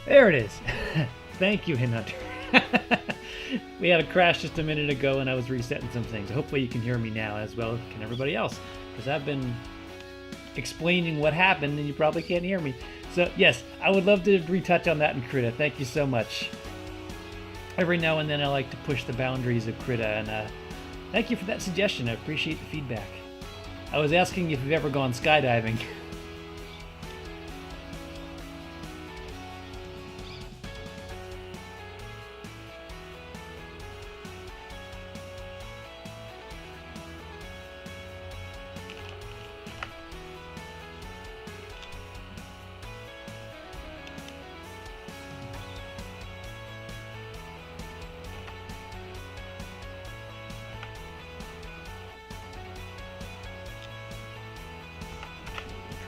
There it is. Thank you, Hinhunter. We had a crash just a minute ago and I was resetting some things. Hopefully you can hear me now as well can everybody else, because I've been explaining what happened and you probably can't hear me. So yes, I would love to retouch on that in Krita. Thank you so much. Every now and then I like to push the boundaries of Krita, and thank you for that suggestion. I appreciate the feedback. I was asking if you've ever gone skydiving.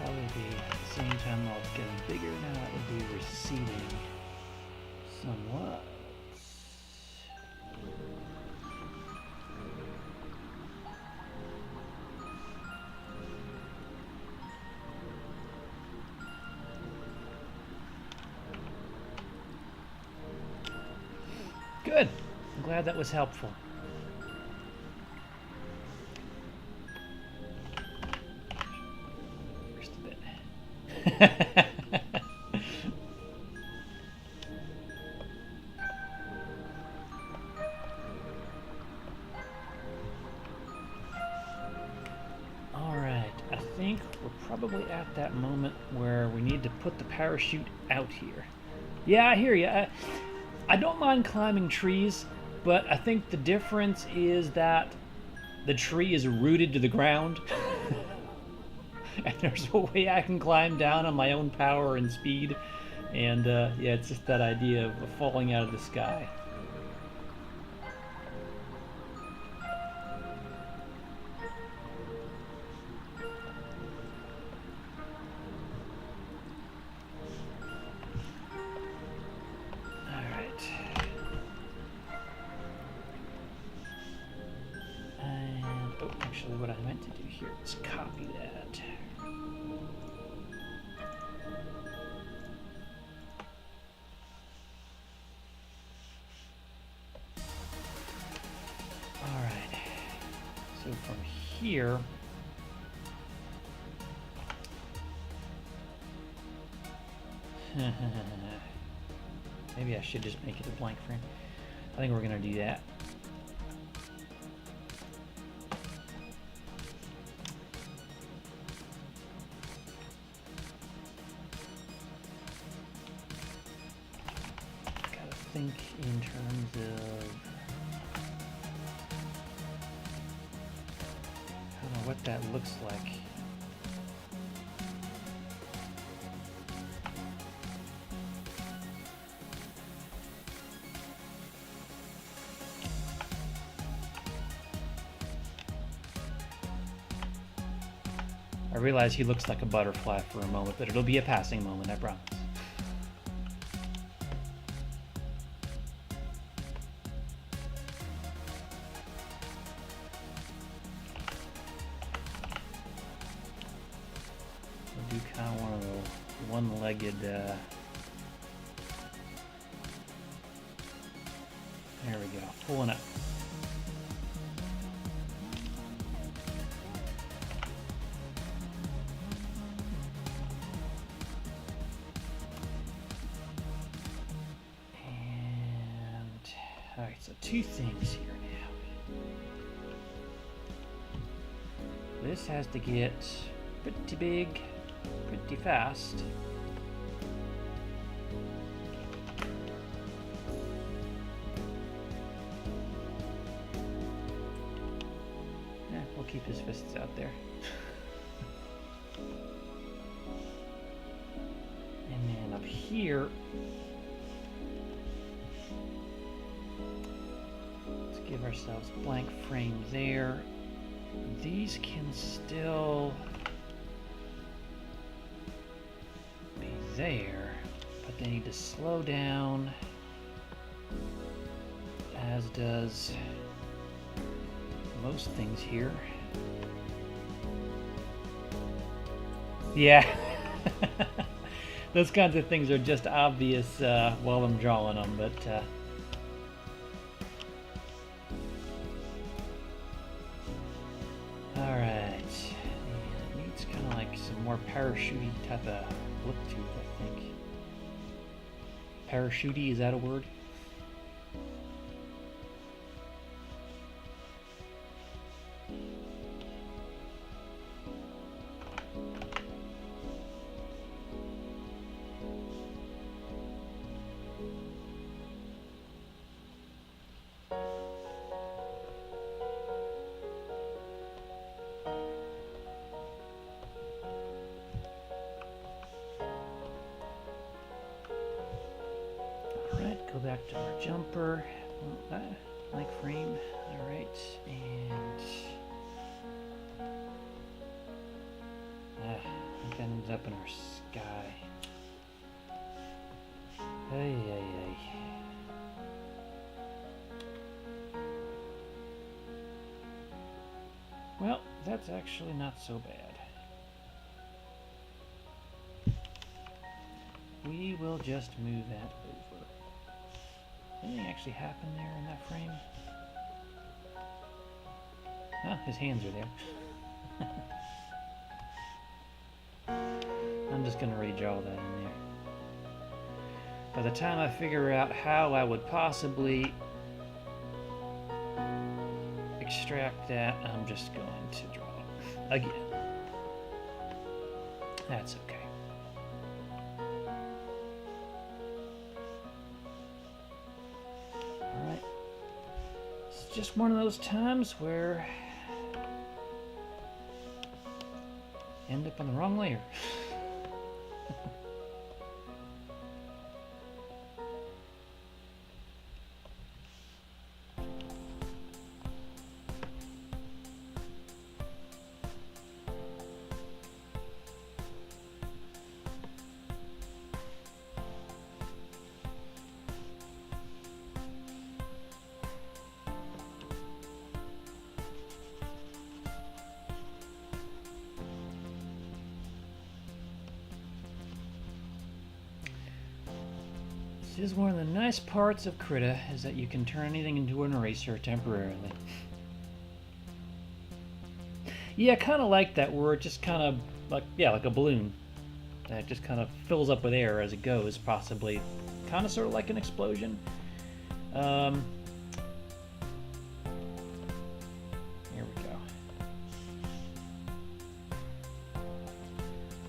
Probably at the same time while it's getting bigger now, it would be receding somewhat. Good. I'm glad that was helpful. First a bit. All right, I think we're probably at that moment where we need to put the parachute out here. Yeah, I hear you. I don't mind climbing trees, but I think the difference is that the tree is rooted to the ground. And there's a way I can climb down on my own power and speed. And yeah, it's just that idea of falling out of the sky. What I meant to do here is copy that. All right. So from here, maybe I should just make it a blank frame. I think we're going to do that. Think in terms of kind of what that looks like. I realize he looks like a butterfly for a moment, but it'll be a passing moment, I promise. Kind of one of the one-legged there we go, pulling up. And all right, so two things here now. This has to get pretty big pretty fast. Yeah, we'll keep his fists out there. And then up here, let's give ourselves blank frame there. These can still there, but they need to slow down, as does most things here. Yeah. those kinds of things are just obvious while I'm drawing them, but all right. It needs kind of like some more parachute-y type of look to it, I think. Parachute-y, is that a word? Go back to our jumper, like frame, all right, and that ends up in our sky. Hey, hey, hey. Well, that's actually not so bad. We will just move that over. Anything actually happened there in that frame? Oh, his hands are there. I'm just going to redraw that in there. By the time I figure out how I would possibly extract that, I'm just going to draw it again. That's okay. Just one of those times where I end up on the wrong layer. This is one of the nice parts of Krita, is that you can turn anything into an eraser temporarily. Yeah, I kind of like that, where it just kind of, like a balloon. That just kind of fills up with air as it goes, possibly. Kind of sort of like an explosion. Here we go.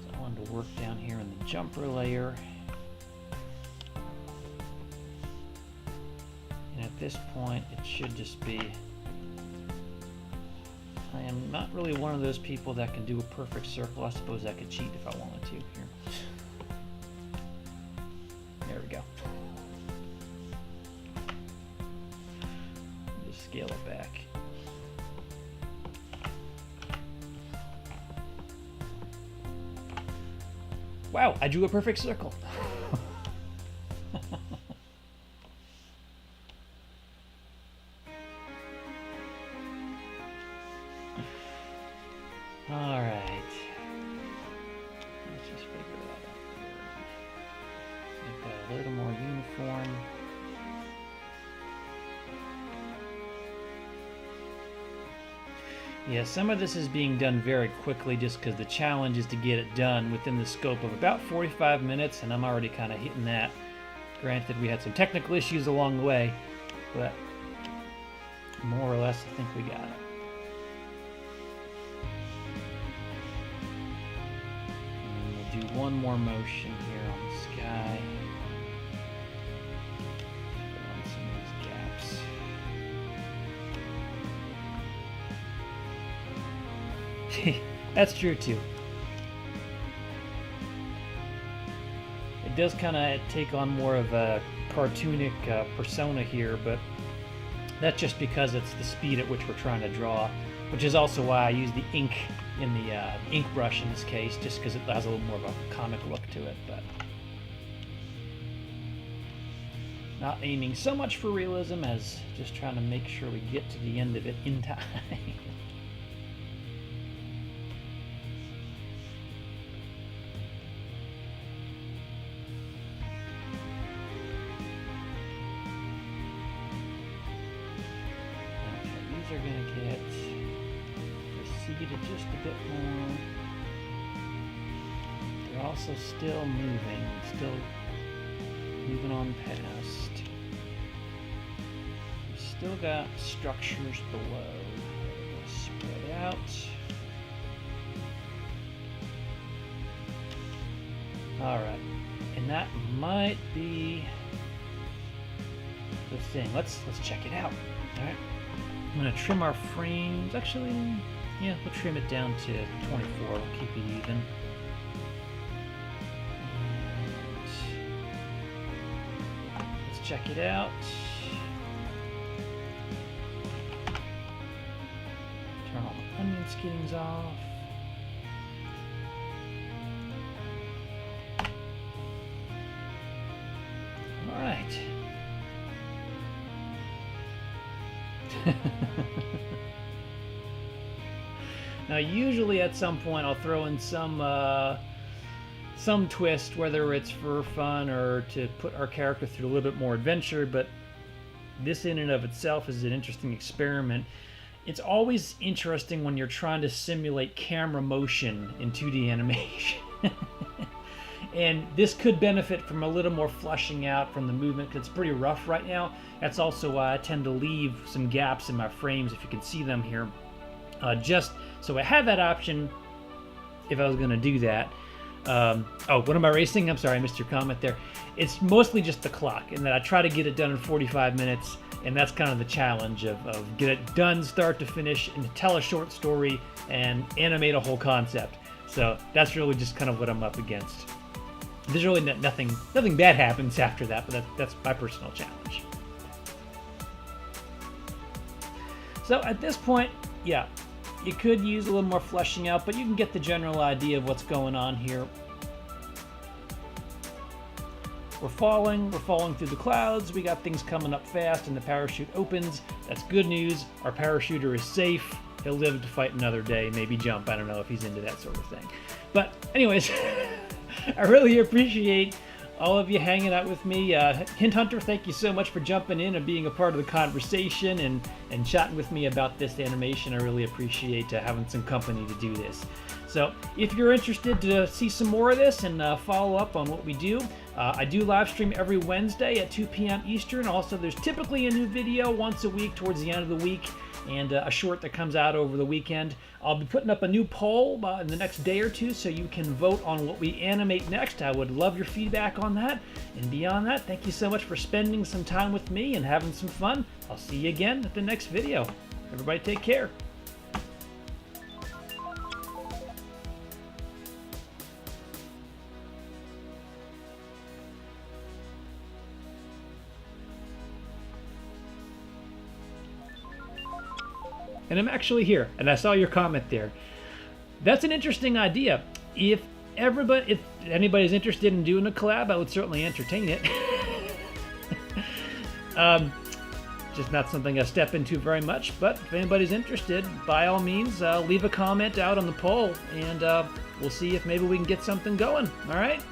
So I wanted to work down here in the jumper layer. At this point, it should just be... I am not really one of those people that can do a perfect circle. I suppose I could cheat if I wanted to here. There we go. Just scale it back. Wow, I drew a perfect circle. All right. Let's just figure that out here. Make that a little more uniform. Yeah, some of this is being done very quickly just because the challenge is to get it done within the scope of about 45 minutes, and I'm already kind of hitting that. Granted, we had some technical issues along the way, but more or less, I think we got it. One more motion here on the sky. Fill in some of these gaps. That's true too. It does kind of take on more of a cartoonic persona here, but that's just because it's the speed at which we're trying to draw, which is also why I use the ink in the ink brush in this case, just because it has a little more of a comic look to it, but not aiming so much for realism as just trying to make sure we get to the end of it in time. get it just a bit more. They're also still moving on past. We've still got structures below. Spread out. All right, and that might be the thing. Let's check it out. All right, I'm gonna trim our frames. Actually, yeah, we'll trim it down to 24. We'll keep it even. And let's check it out. Turn all the onion skinnings off. All right. Now, usually at some point I'll throw in some twist, whether it's for fun or to put our character through a little bit more adventure, but this in and of itself is an interesting experiment. It's always interesting when you're trying to simulate camera motion in 2D animation. And this could benefit from a little more fleshing out from the movement, because it's pretty rough right now. That's also why I tend to leave some gaps in my frames, if you can see them here. Just so I had that option if I was going to do that. Oh, what am I racing? I'm sorry, I missed your comment there. It's mostly just the clock, and that I try to get it done in 45 minutes, and that's kind of the challenge of get it done start to finish and to tell a short story and animate a whole concept. So that's really just kind of what I'm up against. There's really nothing bad happens after that, but that's my personal challenge. So at this point, yeah, you could use a little more fleshing out, but you can get the general idea of what's going on here. We're falling through the clouds. We got things coming up fast, and the parachute opens. That's good news. Our parachuter is safe. He'll live to fight another day, maybe jump. I don't know if he's into that sort of thing. But anyways, I really appreciate all of you hanging out with me. Hint Hunter, thank you so much for jumping in and being a part of the conversation and chatting with me about this animation. I really appreciate having some company to do this. So if you're interested to see some more of this and follow up on what we do, I do live stream every Wednesday at 2 p.m. Eastern. Also, there's typically a new video once a week towards the end of the week, and a short that comes out over the weekend. I'll be putting up a new poll in the next day or two, so you can vote on what we animate next. I would love your feedback on that. And beyond that, thank you so much for spending some time with me and having some fun. I'll see you again at the next video. Everybody take care. And I'm actually here, and I saw your comment there. That's an interesting idea. If anybody's interested in doing a collab, I would certainly entertain it. Just not something I step into very much, but if anybody's interested, by all means, leave a comment out on the poll, and we'll see if maybe we can get something going. All right?